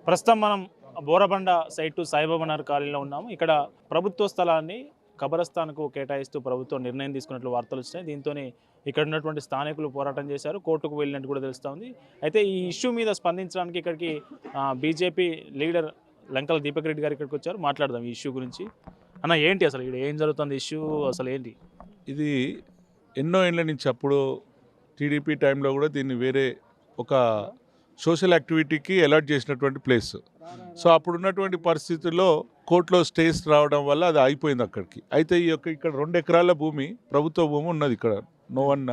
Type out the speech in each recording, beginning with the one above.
ప్రస్తుతం మనం బోరబండ సైట్ సాయిబాబా నగర్ కాలనీలో ఉన్నాము. ఇక్కడ ప్రభుత్వ స్థలాన్ని కబరస్థాన్కు కేటాయిస్తూ ప్రభుత్వం నిర్ణయం తీసుకున్నట్లు వార్తలు వచ్చినాయి. దీంతోనే ఇక్కడ ఉన్నటువంటి స్థానికులు పోరాటం చేశారు, కోర్టుకు వెళ్ళినట్టు కూడా తెలుస్తోంది. అయితే ఈ ఇష్యూ మీద స్పందించడానికి ఇక్కడికి బీజేపీ లీడర్ లంకల దీపక్ రెడ్డి గారు ఇక్కడికి వచ్చారు. మాట్లాడదాం ఈ ఇష్యూ గురించి. అన్న ఏంటి అసలు ఇక్కడ ఏం జరుగుతుంది, ఇష్యూ అసలు ఏంటి? ఇది ఎన్నో ఏళ్ళ నుంచి అప్పుడు టీడీపీ టైంలో కూడా దీన్ని వేరే ఒక సోషల్ యాక్టివిటీకి అలాట్ చేసినటువంటి ప్లేస్. సో అప్పుడు ఉన్నటువంటి పరిస్థితుల్లో కోర్టులో స్టేస్ రావడం వల్ల అది అయిపోయింది అక్కడికి. అయితే ఈ యొక్క ఇక్కడ 2 ఎకరాల భూమి ప్రభుత్వ భూమి ఉన్నది ఇక్కడ, no one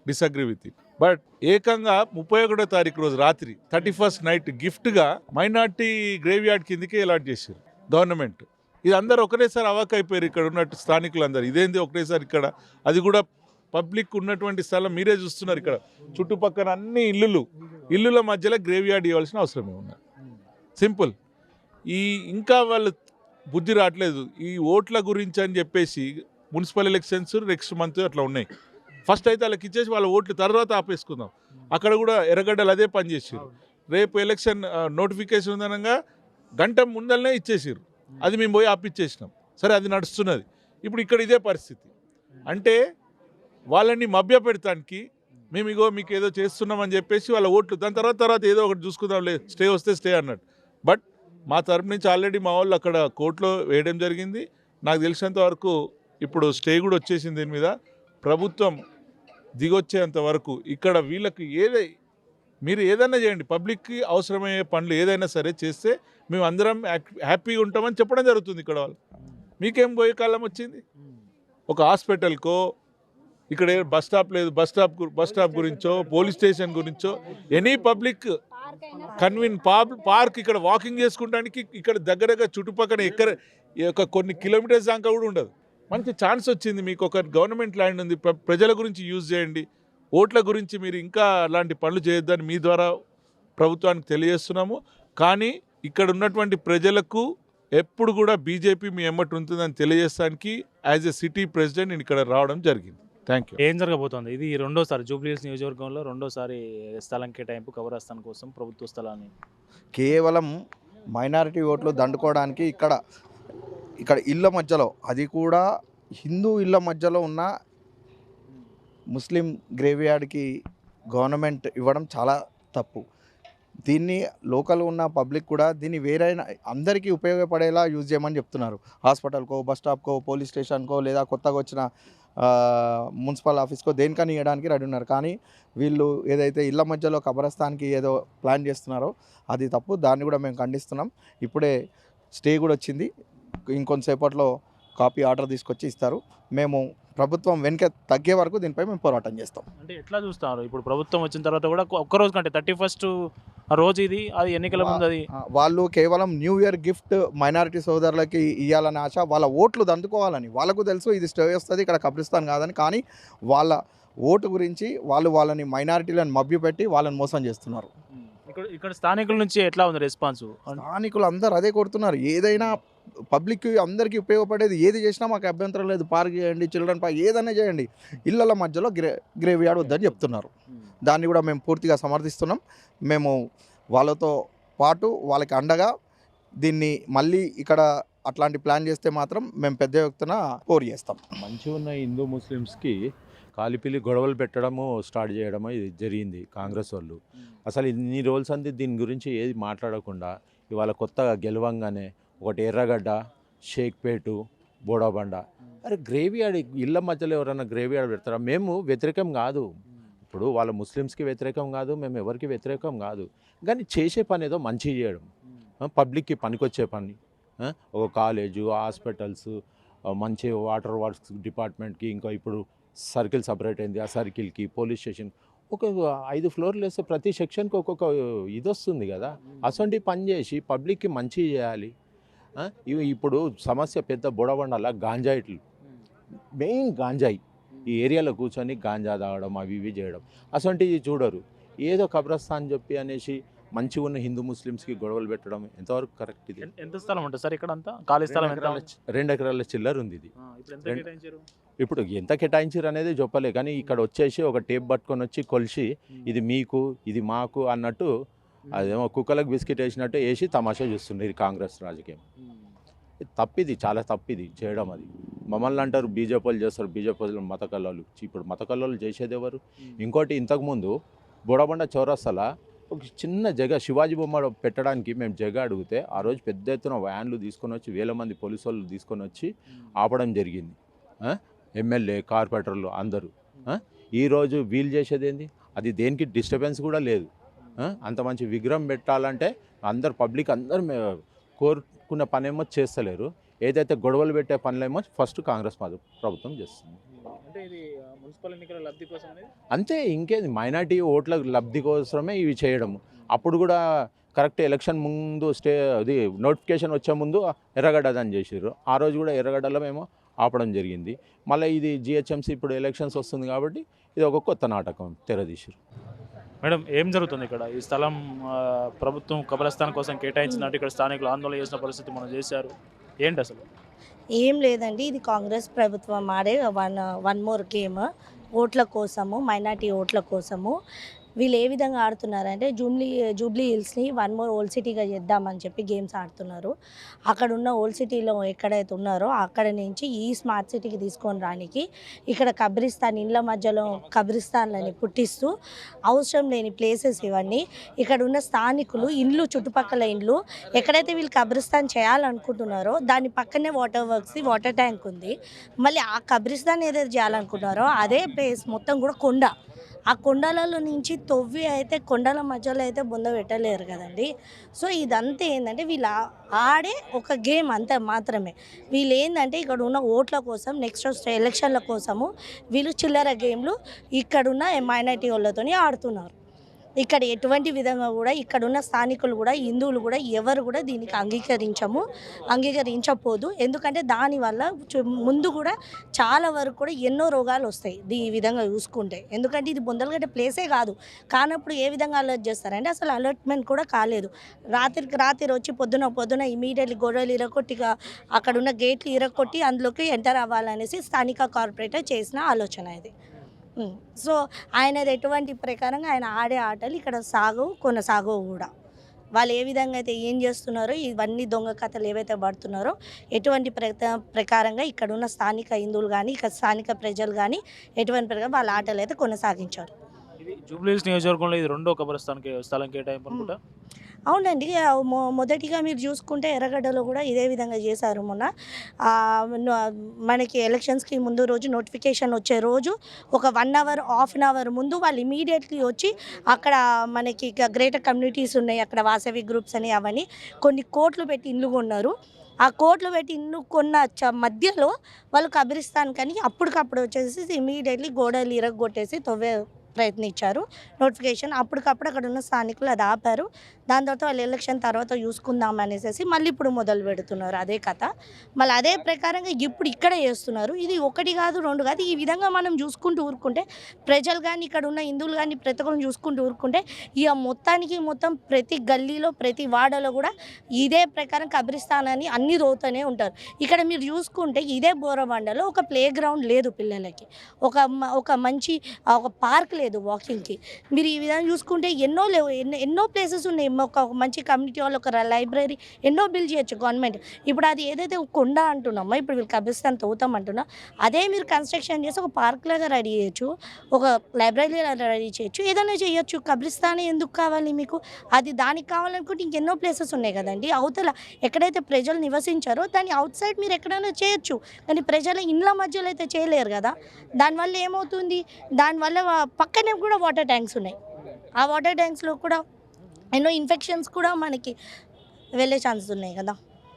disagree with it. But ఏకంగా 31వ తారీఖు రోజు రాత్రి 31st నైట్ గిఫ్ట్గా మైనార్టీ గ్రేవ్ యార్డ్ కిందకి అలాట్ చేశారు గవర్నమెంట్. ఇది అందరు ఒకటేసారి అవాక్ అయిపోయారు ఇక్కడ ఉన్నట్టు స్థానికులందరూ. ఇదేంది ఒకటేసారి ఇక్కడ, అది కూడా పబ్లిక్ ఉన్నటువంటి స్థలం మీరే చూస్తున్నారు. ఇక్కడ చుట్టుపక్కల అన్ని ఇల్లుల మధ్యలో గ్రేవ్ యార్డ్ ఇవ్వాల్సిన అవసరమే ఉన్నది. సింపుల్. ఈ ఇంకా వాళ్ళు బుద్ధి రావట్లేదు ఈ ఓట్ల గురించి అని చెప్పేసి. మున్సిపల్ ఎలక్షన్స్ నెక్స్ట్ మంత్ అట్లా ఉన్నాయి. ఫస్ట్ అయితే వాళ్ళకి ఇచ్చేసి వాళ్ళ ఓట్లు తర్వాత ఆపేసుకుందాం. అక్కడ కూడా ఎర్రగడ్డలు అదే పని చేసారు. రేపు ఎలక్షన్ నోటిఫికేషన్ ఉందనగా గంట ముందరనే ఇచ్చేసారు. అది మేము పోయి ఆపిచ్చేసినాం. సరే, అది నడుస్తున్నది. ఇప్పుడు ఇక్కడ ఇదే పరిస్థితి. అంటే వాళ్ళని మభ్య పెడతానికి మేము ఇగో మీకు ఏదో చేస్తున్నామని చెప్పేసి వాళ్ళ ఓట్లు, దాని తర్వాత ఏదో ఒకటి చూసుకుందాం, స్టే వస్తే స్టే అన్నట్టు. బట్ మా తరపు నుంచి ఆల్రెడీ మా వాళ్ళు అక్కడ కోర్టులో వేయడం జరిగింది. నాకు తెలిసినంత వరకు ఇప్పుడు స్టే కూడా వచ్చేసింది. దీని మీద ప్రభుత్వం దిగొచ్చేంత వరకు ఇక్కడ వీళ్ళకి మీరు ఏదైనా చేయండి, పబ్లిక్కి అవసరమయ్యే పనులు ఏదైనా సరే చేస్తే మేము అందరం హ్యాపీగా ఉంటామని చెప్పడం జరుగుతుంది. ఇక్కడ వాళ్ళు మీకేం పోయే కాలం వచ్చింది? ఒక హాస్పిటల్కో, ఇక్కడ బస్ స్టాప్ లేదు, బస్ స్టాప్ గురించో, పోలీస్ స్టేషన్ గురించో, ఎనీ పబ్లిక్ పార్క్ ఇక్కడ వాకింగ్ చేసుకోవడానికి ఇక్కడ దగ్గరగా చుట్టుపక్కల కొన్ని కిలోమీటర్స్ దాకా కూడా ఉండదు. మంచి ఛాన్స్ వచ్చింది మీకు. ఒక గవర్నమెంట్ ల్యాండ్ ఉంది, ప్రజల గురించి యూజ్ చేయండి. ఓట్ల గురించి మీరు ఇంకా అలాంటి పనులు చేయొద్దని మీ ద్వారా ప్రభుత్వానికి తెలియజేస్తున్నాము. కానీ ఇక్కడ ఉన్నటువంటి ప్రజలకు ఎప్పుడు కూడా బీజేపీ మీ ఎమ్మటి ఉంటుందని తెలియజేస్తానికి యాజ్ ఎ సిటీ ప్రెసిడెంట్ నేను ఇక్కడ రావడం జరిగింది. Thank you. ఏం జరగబోతోంది? ఇది రెండోసారి జూబ్లీహిల్స్ నియోజకవర్గంలో రెండోసారి స్థలం కేటాయింపు కబరస్థాన్ కోసం ప్రభుత్వ స్థలాన్ని కేవలం మైనారిటీ ఓట్లు దండుకోవడానికి ఇక్కడ ఇళ్ళ మధ్యలో, అది కూడా హిందూ ఇళ్ళ మధ్యలో ఉన్న ముస్లిం గ్రేవ్యార్డ్కి గవర్నమెంట్ ఇవ్వడం చాలా తప్పు. దీన్ని లోకల్ ఉన్న పబ్లిక్ కూడా దీన్ని వేరైనా అందరికీ ఉపయోగపడేలా యూజ్ చేయమని చెప్తున్నారు. హాస్పిటల్కో, బస్ స్టాప్కో, పోలీస్ స్టేషన్కో, లేదా కొత్తగా వచ్చిన మున్సిపల్ ఆఫీస్కో దేనికని ఇవ్వడానికి రెడీ ఉన్నారు. కానీ వీళ్ళు ఏదైతే ఇళ్ళ మధ్యలో కబరస్థాన్కి ఏదో ప్లాన్ చేస్తున్నారో అది తప్పు. దాన్ని కూడా మేము ఖండిస్తున్నాం. ఇప్పుడే స్టే కూడా వచ్చింది. ఇంకొంతసేపట్లో కాపీ ఆర్డర్ తీసుకొచ్చి ఇస్తారు. మేము ప్రభుత్వం వెనక తగ్గే వరకు దీనిపై మేము పోరాటం చేస్తాం. అంటే ఎట్లా చూస్తారు? ఇప్పుడు ప్రభుత్వం వచ్చిన తర్వాత కూడా ఒక్కరోజు కంటే 31st రోజు ఇది, అది ఎన్నికల ముందు అది వాళ్ళు కేవలం న్యూ ఇయర్ గిఫ్ట్ మైనారిటీ సోదరులకి ఇవ్వాలని ఆశ, వాళ్ళ ఓట్లు దండుకోవాలని. వాళ్ళకు తెలుసు ఇది స్టే వస్తుంది, ఇక్కడ కబ్రిస్తాన్ కాదని. కానీ వాళ్ళ ఓటు గురించి వాళ్ళని మైనారిటీలను మభ్యపెట్టి వాళ్ళని మోసం చేస్తున్నారు. ఇక్కడ స్థానికుల నుంచి ఎట్లా ఉంది రెస్పాన్స్? స్థానికులు అందరూ అదే కొడుతున్నారు. ఏదైనా పబ్లిక్కి అందరికీ ఉపయోగపడేది ఏది చేసినా మాకు అభ్యంతరం లేదు. పార్క్ చేయండి, చిల్డ్రన్ పార్క్ ఏదైనా చేయండి, ఇళ్ళ మధ్యలో గ్రేవ్ యార్డ్ వద్దని చెప్తున్నారు. దాన్ని కూడా మేము పూర్తిగా సమర్థిస్తున్నాం. మేము వాళ్ళతో పాటు వాళ్ళకి అండగా దీన్ని మళ్ళీ ఇక్కడ అట్లాంటి ప్లాన్ చేస్తే మాత్రం మేము పెద్ద ఎత్తున పోరు చేస్తాం. మంచిగా ఉన్న హిందూ ముస్లిమ్స్కి కాలిపిల్లి గొడవలు పెట్టడము స్టార్ట్ చేయడము ఇది జరిగింది కాంగ్రెస్ వాళ్ళు. అసలు ఇన్ని రోజులు అంది దీని గురించి ఏది మాట్లాడకుండా ఇవాళ కొత్తగా గెలవంగానే ఒకటి ఎర్రగడ్డ, షేక్పేటు, బోడబండ, అరే గ్రేవ్ యార్డ్ ఇళ్ళ మధ్యలో ఎవరైనా గ్రేవ్ యార్డ్ పెడతారా? మేము వ్యతిరేకం కాదు, ఇప్పుడు వాళ్ళ ముస్లిమ్స్కి వ్యతిరేకం కాదు, మేము ఎవరికి వ్యతిరేకం కాదు. కానీ చేసే పని ఏదో మంచి చేయడం, పబ్లిక్కి పనికొచ్చే పని, ఒక కాలేజు, హాస్పిటల్స్, మంచి వాటర్ వర్క్స్ డిపార్ట్మెంట్కి, ఇంకా ఇప్పుడు సర్కిల్ సపరేట్ అయింది, ఆ సర్కిల్కి, పోలీస్ స్టేషన్, ఒక 5 ఫ్లోర్లు వేస్తే ప్రతి సెక్షన్కి ఒక్కొక్క ఇది వస్తుంది కదా. అసొంటి పని చేసి పబ్లిక్కి మంచి చేయాలి. ఇప్పుడు సమస్య పెద్ద బుడబండల గాంజాయిట్లు, మెయిన్ గాంజాయి. ఈ ఏరియాలో కూర్చొని గాంజా తాగడం, అవి ఇవి చేయడం, అసొంటివి చూడరు. ఏదో కబ్రస్థాన్ చెప్పి అనేసి మంచిగా ఉన్న హిందూ ముస్లిమ్స్కి గొడవలు పెట్టడం ఎంతవరకు కరెక్ట్? ఇది ఎంత స్థలం ఉంటుంది సార్ ఇక్కడ? అంతా ఖాళీ స్థలం 2 ఎకరాల చిల్లర ఉంది. ఇది ఇప్పుడు ఎంత కేటాయించారు అనేది చెప్పలే, కానీ ఇక్కడ వచ్చేసి ఒక టేప్ పట్టుకొని వచ్చి కొలిసి ఇది మీకు ఇది మాకు అన్నట్టు అదేమో కుక్కలకు బిస్కెట్ వేసినట్టు వేసి తమాషా చూస్తుంది ఇది కాంగ్రెస్ రాజకీయం. ఇది తప్పిది, చాలా తప్పిది చేయడం. అది మమ్మల్ని అంటారు బీజేపీ వాళ్ళు చేస్తారు, బీజేపీ వాళ్ళు మత కల్లోలు. ఇప్పుడు మత కల్లోలు చేసేది ఎవరు? ఇంకోటి, ఇంతకుముందు బోడబండ చౌరస్తాల ఒక చిన్న జగ శివాజీ బొమ్మ పెట్టడానికి మేము జగ అడిగితే ఆ రోజు పెద్ద ఎత్తున వ్యాన్లు తీసుకొని వచ్చి 1000 మంది పోలీసు వాళ్ళు తీసుకొని వచ్చి ఆపడం జరిగింది. ఎమ్మెల్యే, కార్పొరేటర్లు అందరూ. ఈరోజు వీలు చేసేది ఏంది? అది దేనికి డిస్టర్బెన్స్ కూడా లేదు. అంత మంచి విగ్రహం పెట్టాలంటే అందరు పబ్లిక్ అందరూ కోరుకున్న పనేమో చేస్తలేరు. ఏదైతే గొడవలు పెట్టే పనులేమో ఫస్ట్ కాంగ్రెస్ ప్రభుత్వం చేస్తుంది. అంటే ఇది మున్సిపల్ ఎన్నికల లబ్ధి కోసం అనేది అంతే, ఇంకేది మైనార్టీ ఓట్ల లబ్ధి కోసమే ఇవి చేయడం. అప్పుడు కూడా కరెక్ట్ ఎలక్షన్ ముందు అది నోటిఫికేషన్ వచ్చే ముందు ఎర్రగడ్డదని చేసారు. ఆ రోజు కూడా ఎర్రగడ్డలో మేము ఆపడం జరిగింది. మళ్ళీ ఇది జిహెచ్ఎంసీ ఇప్పుడు ఎలక్షన్స్ వస్తుంది కాబట్టి ఇది ఒక కొత్త నాటకం తెరదీశారు. మేడం, ఏం జరుగుతుంది ఇక్కడ? ఈ స్థలం ప్రభుత్వం కబరస్థాన్ కోసం కేటాయించినట్టు ఇక్కడ స్థానికులు ఆందోళన చేసిన పరిస్థితి మనం చేశారు. ఏంటి అసలు? ఏం లేదండి, ఇది కాంగ్రెస్ ప్రభుత్వం ఆడే వన్ మోర్ గేమ్. ఓట్ల కోసము, మైనార్టీ ఓట్ల కోసము వీళ్ళు ఏ విధంగా ఆడుతున్నారంటే జూబ్లీ హిల్స్ని వన్ మోర్ ఓల్డ్ సిటీగా చేద్దామని చెప్పి గేమ్స్ ఆడుతున్నారు. అక్కడ ఉన్న ఓల్డ్ సిటీలో ఎక్కడైతే ఉన్నారో అక్కడ నుంచి ఈ స్మార్ట్ సిటీకి తీసుకొని రానికి ఇక్కడ కబ్రిస్తాన్, ఇండ్ల మధ్యలో కబ్రిస్తాన్లని పుట్టిస్తూ అవసరం లేని ప్లేసెస్ ఇవన్నీ. ఇక్కడ ఉన్న స్థానికులు ఇండ్లు, చుట్టుపక్కల ఇండ్లు ఎక్కడైతే వీళ్ళు కబ్రిస్తాన్ చేయాలనుకుంటున్నారో దాని పక్కనే వాటర్ వర్క్స్, వాటర్ ట్యాంక్ ఉంది. మళ్ళీ ఆ కబ్రిస్తాన్ ఏదైతే చేయాలనుకుంటున్నారో అదే ప్లేస్ మొత్తం కూడా కొండ. ఆ కొండలలో నుంచి తవ్వి అయితే కొండల మధ్యలో అయితే బొంద పెట్టలేరు కదండి. సో ఇదంతా ఏంటంటే వీళ్ళు ఆడే ఒక గేమ్ అంతే మాత్రమే. వీళ్ళు ఏంటంటే ఇక్కడ ఉన్న ఓట్ల కోసం, నెక్స్ట్ ఎలక్షన్ల కోసము వీళ్ళు చిల్లర గేమ్లు ఇక్కడున్న మైనార్టీ వాళ్ళతో ఆడుతున్నారు. ఇక్కడ ఎటువంటి విధంగా కూడా ఇక్కడున్న స్థానికులు కూడా, హిందువులు కూడా ఎవరు కూడా దీనికి అంగీకరించకపోదు. ఎందుకంటే దానివల్ల ముందు కూడా చాలా వరకు కూడా ఎన్నో రోగాలు వస్తాయి ఈ విధంగా చూసుకుంటే. ఎందుకంటే ఇది బొందలగడ్డ ప్లేసే కాదు, కానప్పుడు ఏ విధంగా అలర్ట్ చేస్తారంటే అసలు అలర్ట్మెంట్ కూడా కాలేదు. రాత్రి వచ్చి పొద్దున ఇమీడియట్లీ గొడవలు ఇరగొట్టి అక్కడ ఉన్న గేట్లు ఇరగొట్టి అందులోకి ఎంటర్ అవ్వాలనేసి స్థానిక కార్పొరేటర్ చేసిన ఆలోచన ఇది. సో ఆయనది ఎటువంటి ప్రకారంగా ఆయన ఆడే ఆటలు ఇక్కడ కొనసాగవు కూడా. వాళ్ళు ఏ విధంగా అయితే ఏం చేస్తున్నారో, ఇవన్నీ దొంగ కథలు ఏవైతే పడుతున్నారో ఎటువంటి ప్రకారంగా ఇక్కడ ఉన్న స్థానిక హిందువులు కానీ, ఇక్కడ స్థానిక ప్రజలు కానీ ఎటువంటి ప్రకారం వాళ్ళ ఆటలు అయితే కొనసాగించారు. ఇది జూబ్లీ హిల్స్ నియోజకవర్గంలో ఇది రెండో కబరస్థాన్కి స్థలం కేటాయింపు అనుకుంటా. అవునండి, మొదటిగా మీరు చూసుకుంటే ఎర్రగడ్డలో కూడా ఇదే విధంగా చేశారు. మొన్న మనకి ఎలక్షన్స్కి ముందు రోజు నోటిఫికేషన్ వచ్చే రోజు ఒక 1 అవర్, హాఫ్ అన్ అవర్ ముందు వాళ్ళు ఇమీడియట్లీ వచ్చి అక్కడ మనకి గ్రేటర్ కమ్యూనిటీస్ ఉన్నాయి, అక్కడ వాసవి గ్రూప్స్ అని అవన్నీ కొన్ని కోట్లు పెట్టి ఇల్లు కొన్నారు. ఆ కోట్లు పెట్టి ఇల్లు కొన్న మధ్యలో వాళ్ళు కబ్రిస్తాన్ కానీ అప్పటికప్పుడు వచ్చేసి ఇమీడియట్లీ గోడలు ఇరగొట్టేసి ప్రయత్నించారు. నోటిఫికేషన్ అప్పటికప్పుడు అక్కడ ఉన్న స్థానికులు అది ఆపారు. దాని తర్వాత వాళ్ళు ఎలక్షన్ తర్వాత చూసుకుందాం అనేసి మళ్ళీ ఇప్పుడు మొదలు పెడుతున్నారు అదే కథ. మళ్ళీ అదే ప్రకారంగా ఇప్పుడు ఇక్కడ చేస్తున్నారు. ఇది 1 కాదు 2 కాదు, ఈ విధంగా మనం చూసుకుంటూ ఊరుకుంటే ప్రజలు కానీ, ఇక్కడ ఉన్న హిందువులు కానీ ప్రతి ఒక్కరు చూసుకుంటూ ఊరుకుంటే ఇక మొత్తం ప్రతి గల్లీలో, ప్రతి వాడలో కూడా ఇదే ప్రకారం కబ్రిస్తాన్ అని అన్ని రోతూనే ఉంటారు. ఇక్కడ మీరు చూసుకుంటే ఇదే బోరబండలో ఒక ప్లే గ్రౌండ్ లేదు పిల్లలకి, ఒక మంచి ఒక పార్క్ లేదు వాకింగ్కి. మీరు ఈ విధంగా చూసుకుంటే ఎన్నో ప్లేసెస్ ఉన్నాయి. ఒక మంచి కమ్యూనిటీ వాళ్ళు, ఒక లైబ్రరీ ఎన్నో బిల్డ్ చేయొచ్చు గవర్నమెంట్. ఇప్పుడు అది ఏదైతే కొండ అంటున్నామో, ఇప్పుడు వీళ్ళు కబ్రిస్తాన్ తవ్వుతాం అంటున్నా, అదే మీరు కన్స్ట్రక్షన్ చేసి ఒక పార్క్ లాగా రెడీ చేయొచ్చు, ఒక లైబ్రరీ రెడీ చేయొచ్చు, ఏదైనా చేయొచ్చు. కబ్రిస్తాన్ ఎందుకు కావాలి మీకు? అది దానికి కావాలనుకుంటే ఇంకెన్నో ప్లేసెస్ ఉన్నాయి కదండి. అవతల ఎక్కడైతే ప్రజలు నివసించారో దాన్ని అవుట్ సైడ్ మీరు ఎక్కడైనా చేయొచ్చు, కానీ ప్రజల ఇండ్ల మధ్యలో అయితే చేయలేరు కదా. దానివల్ల ఏమవుతుంది? దానివల్ల పక్కనే కూడా వాటర్ ట్యాంక్స్ ఉన్నాయి. ఆ వాటర్ ట్యాంక్స్లో కూడా ఎన్నో ఇన్ఫెక్షన్స్ కూడా మనకి వెళ్ళే ఛాన్సెస్ ఉన్నాయి కదా.